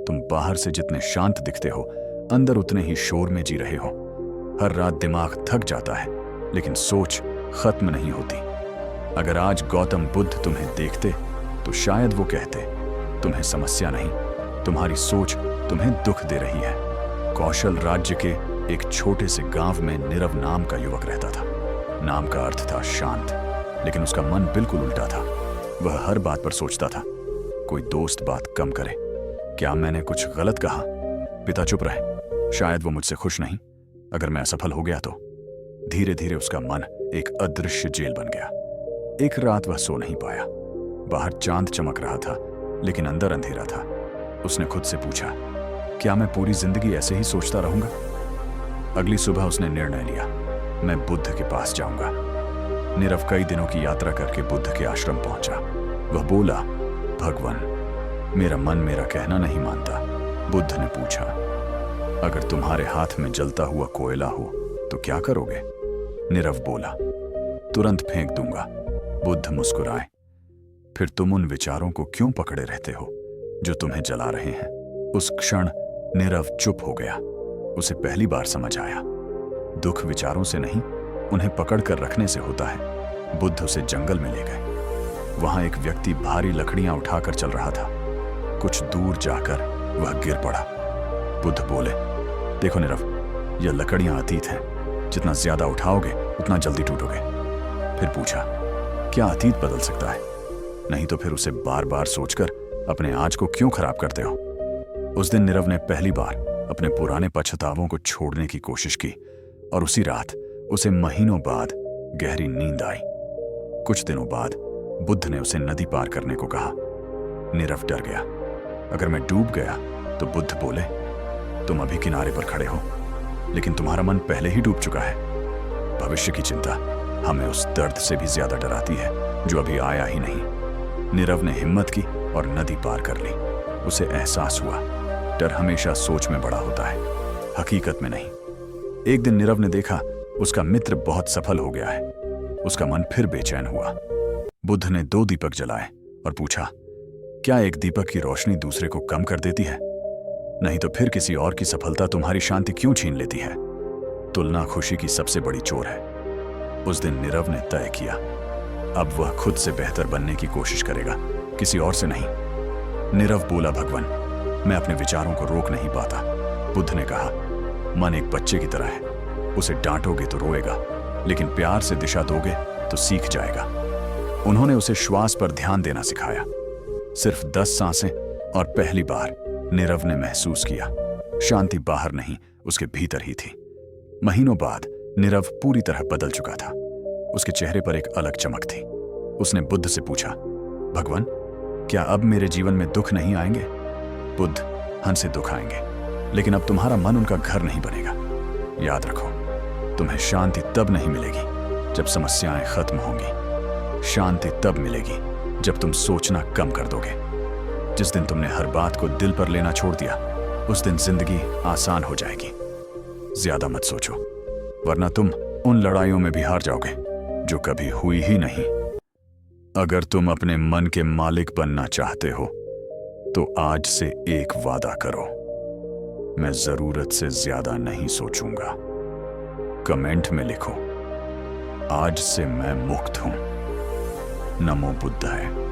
तुम बाहर से जितने शांत दिखते हो, अंदर उतने ही शोर में जी रहे हो। हर रात दिमाग थक जाता है, लेकिन सोच खत्म नहीं होती। अगर आज गौतम बुद्ध तुम्हें देखते तो शायद वो कहते, तुम्हें समस्या नहीं, तुम्हारी सोच तुम्हें दुख दे रही है। कौशल राज्य के एक छोटे से गांव में नीरव नाम का युवक रहता था। नाम का अर्थ था शांत, लेकिन उसका मन बिल्कुल उल्टा था। वह हर बात पर सोचता था, कोई दोस्त बात कम करे, क्या मैंने कुछ गलत कहा? पिता चुप रहे, शायद वो मुझसे खुश नहीं। अगर मैं असफल हो गया तो? धीरे धीरे उसका मन एक अदृश्य जेल बन गया। एक रात वह सो नहीं पाया। बाहर चांद चमक रहा था, लेकिन अंदर अंधेरा था। उसने खुद से पूछा, क्या मैं पूरी जिंदगी ऐसे ही सोचता रहूंगा? अगली सुबह उसने निर्णय लिया, मैं बुद्ध के पास जाऊंगा। नीरव कई दिनों की यात्रा करके बुद्ध के आश्रम पहुंचा। वह बोला, भगवान, मेरा मन मेरा कहना नहीं मानता। बुद्ध ने पूछा, अगर तुम्हारे हाथ में जलता हुआ कोयला हो तो क्या करोगे? नीरव बोला, तुरंत फेंक दूंगा। बुद्ध मुस्कुराए, फिर तुम उन विचारों को क्यों पकड़े रहते हो जो तुम्हें जला रहे हैं? उस क्षण नीरव चुप हो गया। उसे पहली बार समझ आया, दुख विचारों से नहीं, उन्हें पकड़ कर रखने से होता है। बुद्ध उसे जंगल में ले गए। वहां एक व्यक्ति भारी लकड़ियां उठाकर चल रहा था। कुछ दूर जाकर वह गिर पड़ा। बुद्ध बोले, देखो नीरव, यह लकड़ियां अतीत हैं, जितना ज्यादा उठाओगे उतना जल्दी टूटोगे। फिर पूछा, क्या अतीत बदल सकता है? नहीं तो फिर उसे बार बार सोचकर अपने आज को क्यों खराब करते हो? उस दिन नीरव ने पहली बार अपने पुराने पछतावों को छोड़ने की कोशिश की, और उसी रात उसे महीनों बाद गहरी नींद आई। कुछ दिनों बाद बुद्ध ने उसे नदी पार करने को कहा। नीरव डर गया, अगर मैं डूब गया तो बुद्ध बोले, तुम अभी किनारे पर खड़े हो, लेकिन तुम्हारा मन पहले ही डूब चुका है। भविष्य की चिंता हमें उस दर्द से भी ज्यादा डराती है जो अभी आया ही नहीं। नीरव ने हिम्मत की और नदी पार कर ली। उसे एहसास हुआ, डर हमेशा सोच में बड़ा होता है, हकीकत में नहीं। एक दिन नीरव ने देखा उसका मित्र बहुत सफल हो गया है। उसका मन फिर बेचैन हुआ। बुद्ध ने 2 दीपक जलाए और पूछा, क्या एक दीपक की रोशनी दूसरे को कम कर देती है? नहीं तो फिर किसी और की सफलता तुम्हारी शांति क्यों छीन लेती है? तुलना खुशी की सबसे बड़ी चोर है। उस दिन नीरव ने तय किया, अब वह खुद से बेहतर बनने की कोशिश करेगा, किसी और से नहीं। नीरव बोला, भगवान, मैं अपने विचारों को रोक नहीं पाता। बुद्ध ने कहा, मन एक बच्चे की तरह है, उसे डांटोगे तो रोएगा, लेकिन प्यार से दिशा दोगे तो सीख जाएगा। उन्होंने उसे श्वास पर ध्यान देना सिखाया। सिर्फ 10 सांसें, और पहली बार नीरव ने महसूस किया, शांति बाहर नहीं, उसके भीतर ही थी। महीनों बाद नीरव पूरी तरह बदल चुका था। उसके चेहरे पर एक अलग चमक थी। उसने बुद्ध से पूछा, भगवान, क्या अब मेरे जीवन में दुख नहीं आएंगे? बुद्ध, हंसे दुख आएंगे, लेकिन अब तुम्हारा मन उनका घर नहीं बनेगा। याद रखो, तुम्हें शांति तब नहीं मिलेगी जब समस्याएं खत्म होंगी। शांति तब मिलेगी जब तुम सोचना कम कर दोगे। जिस दिन तुमने हर बात को दिल पर लेना छोड़ दिया, उस दिन जिंदगी आसान हो जाएगी। ज्यादा मत सोचो, वरना तुम उन लड़ाइयों में भी हार जाओगे जो कभी हुई ही नहीं। अगर तुम अपने मन के मालिक बनना चाहते हो तो आज से एक वादा करो, मैं जरूरत से ज्यादा नहीं सोचूंगा। कमेंट में लिखो, आज से मैं मुक्त हूं। नमो बुद्धाय।